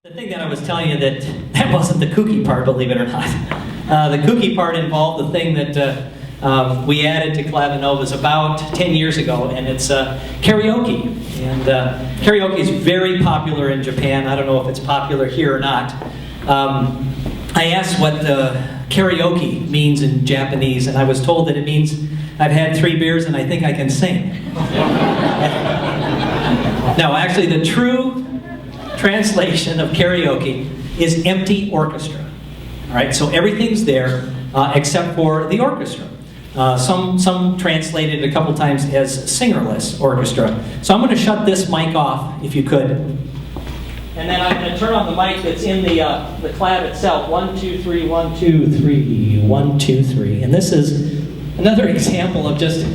The thing that I was telling you that wasn't the kooky part, believe it or not. The kooky part involved the thing that we added to Clavinovas about 10 years ago, and it's karaoke. And karaoke is very popular in Japan. I don't know if it's popular here or not. I asked what karaoke means in Japanese, and I was told that it means I've had 3 beers and I think I can sing. No, actually the true translation of karaoke is empty orchestra. All right, so everything's there except for the orchestra. Some translate it a couple times as singerless orchestra. So I'm going to shut this mic off, if you could. And then I'm going to turn on the mic that's in the clav itself. 1, 2, 3, 1, 2, 3, 1, 2, 3. And this is another example of just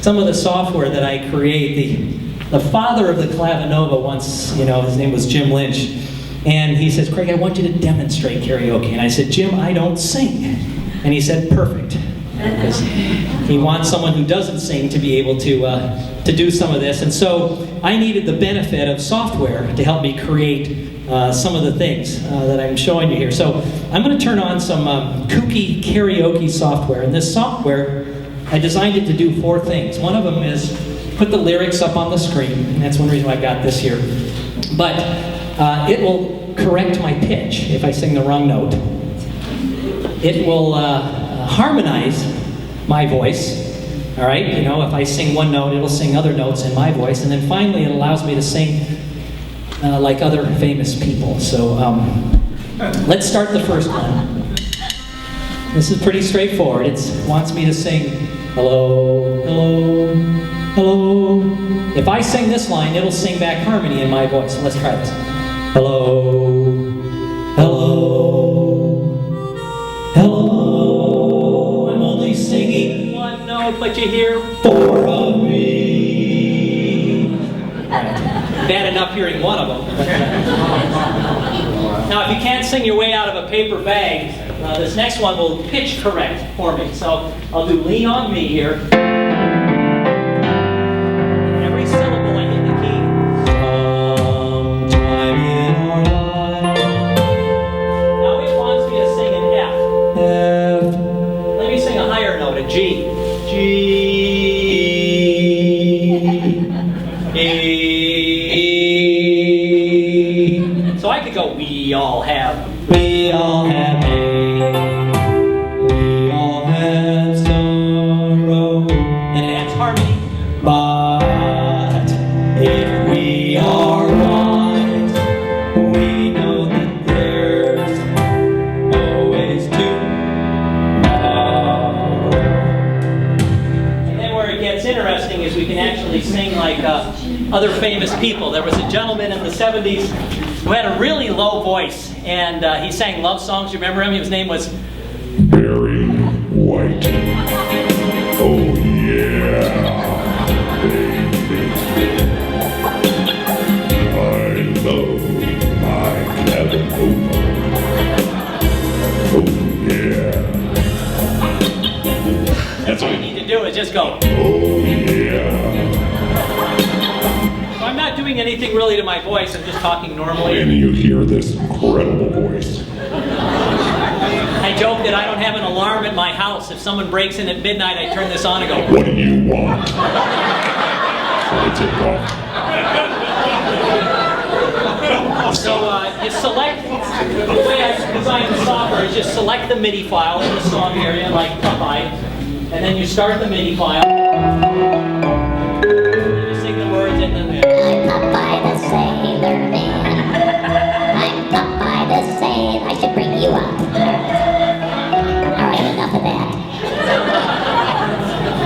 some of the software that I create. The father of the Clavinova once, his name was Jim Lynch, and he says, "Craig, I want you to demonstrate karaoke." And I said, "Jim, I don't sing." And he said, "Perfect." Because he wants someone who doesn't sing to be able to do some of this. And so I needed the benefit of software to help me create some of the things that I'm showing you here. So I'm going to turn on some kooky karaoke software. And this software, I designed it to do 4 things. One of them is put the lyrics up on the screen, and that's one reason why I got this here. But it will correct my pitch if I sing the wrong note. It will harmonize my voice. All right, if I sing one note, it'll sing other notes in my voice, and then finally it allows me to sing like other famous people. So let's start the first one. This is pretty straightforward. It wants me to sing hello, hello, hello. If I sing this line, it'll sing back harmony in my voice. So let's try this. Hello, hello, hello. I'm only singing one note, but you hear 4 of me. Bad enough hearing one of them. Now, if you can't sing your way out of a paper bag, this next one will pitch correct for me. So I'll do Lean on Me here. Every syllable I hit the key. Sometime in our life. Now it wants me to sing an F. F. Let me sing a higher note, a G. G. E. So I could go, we all have A. We all have sorrow. And it adds harmony. But if we are right, we know that there's always tomorrow. And then where it gets interesting is we can actually sing like other famous people. There was a gentleman in the 70s who had a really low voice, and he sang love songs. You remember him? His name was Barry White. Oh yeah, baby. I love my Clavinova. Oh yeah. That's all you need to do is just go. Oh yeah. So I'm not doing anything really to my voice. I'm just talking normally. And you hear this incredible voice. I joke that I don't have an alarm at my house. If someone breaks in at midnight, I turn this on and go, What do you want? So I take off. So you select, the way I designed the software is just select the MIDI file in the song area, like Popeye, and then you start the MIDI file. And you sing the words and then I'm Popeye the Sailor Man. I'm Popeye the Sailor. I should bring you up. Alright, enough of that.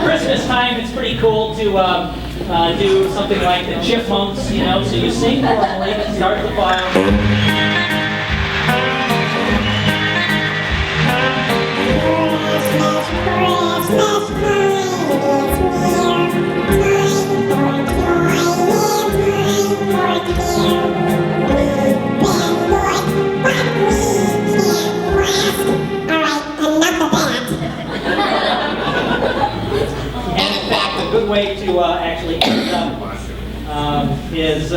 Christmas time, it's pretty cool to do something like the Chipmunks, so you sing normally, start the file. Way to actually end up is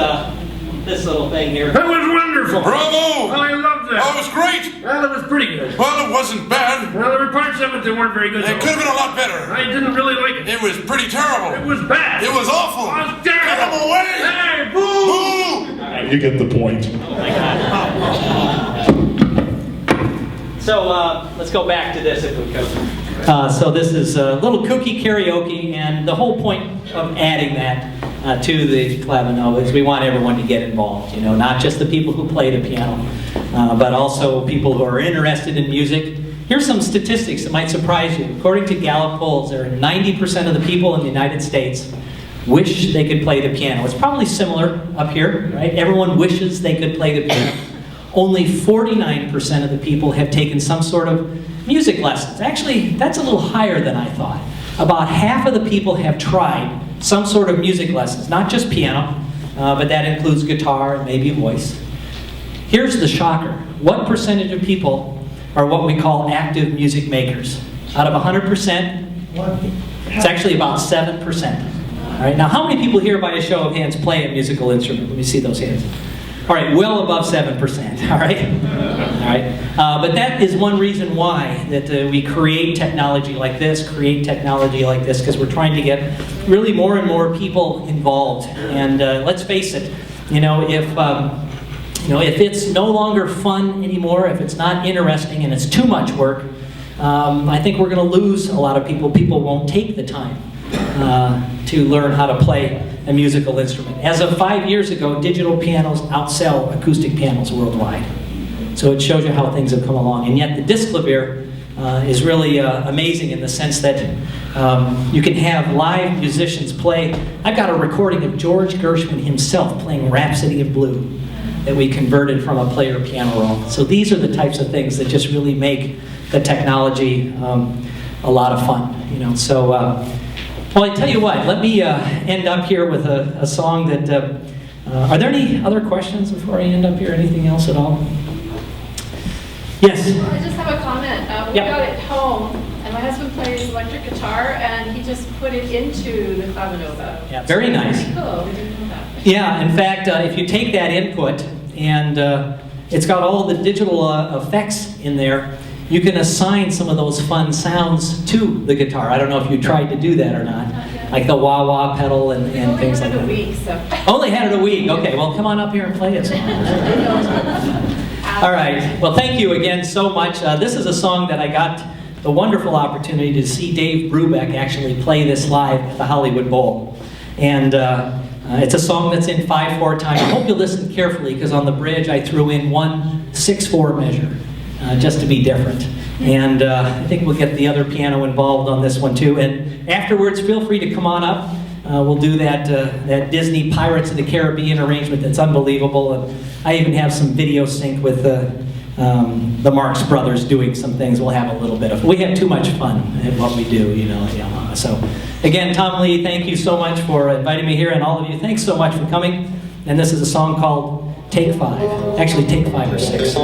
this little thing here. That was wonderful! wonderful. Bravo! I loved that. Oh, it was great. Well, it was pretty good. Well, it wasn't bad. Well, there were parts of it that weren't very good. It could have been a lot better. I didn't really like it. It was pretty terrible. It was bad. It was awful. It was terrible. Get him away! Hey, boo! Boo! You get the point. So let's go back to this if we could. So this is a little kooky karaoke, and the whole point of adding that to the Clavinova is we want everyone to get involved. You know, not just the people who play the piano, but also people who are interested in music. Here's some statistics that might surprise you. According to Gallup polls, there are 90% of the people in the United States wish they could play the piano. It's probably similar up here, right? Everyone wishes they could play the piano. Only 49% of the people have taken some sort of music lessons. Actually, that's a little higher than I thought. About half of the people have tried some sort of music lessons, not just piano, but that includes guitar and maybe voice. Here's the shocker. What percentage of people are what we call active music makers? Out of 100%, it's actually about 7%. All right, now how many people here by a show of hands play a musical instrument? Let me see those hands. All right, well above 7%, all right? All right, but that is one reason why that we create technology like this, because we're trying to get really more and more people involved. And let's face it, if it's no longer fun anymore, if it's not interesting and it's too much work, I think we're going to lose a lot of people. People won't take the time to learn how to play a musical instrument. As of 5 years ago, digital pianos outsell acoustic pianos worldwide. So it shows you how things have come along. And yet the disc clavier is really amazing in the sense that you can have live musicians play. I've got a recording of George Gershwin himself playing Rhapsody of Blue that we converted from a player piano roll. So these are the types of things that just really make the technology a lot of fun. Well, I tell you what, let me end up here with a song that, are there any other questions before I end up here? Anything else at all? Yes? I just have a comment. We got it home, and my husband plays electric guitar, and he just put it into the Clavinova. Yeah, very nice. Cool, we didn't know that. Yeah, in fact, if you take that input, and it's got all the digital effects in there, you can assign some of those fun sounds to the guitar. I don't know if you tried to do that or not. Like the wah-wah pedal and things like that. Only had it a week, so. Only had it a week. Okay, well, come on up here and play it. All right. Well, thank you again so much. This is a song that I got the wonderful opportunity to see Dave Brubeck actually play this live at the Hollywood Bowl. And it's a song that's in 5/4 time. I hope you listen carefully, because on the bridge I threw in 1 6/4 measure. Just to be different. And I think we'll get the other piano involved on this one too. And afterwards, feel free to come on up. We'll do that Disney Pirates of the Caribbean arrangement that's unbelievable. And I even have some video sync with the Marx Brothers doing some things. We'll have a little bit of, we have too much fun at what we do, at Yamaha. So again, Tom Lee, thank you so much for inviting me here, and all of you, thanks so much for coming. And this is a song called Take 5. Actually, Take 5 or 6.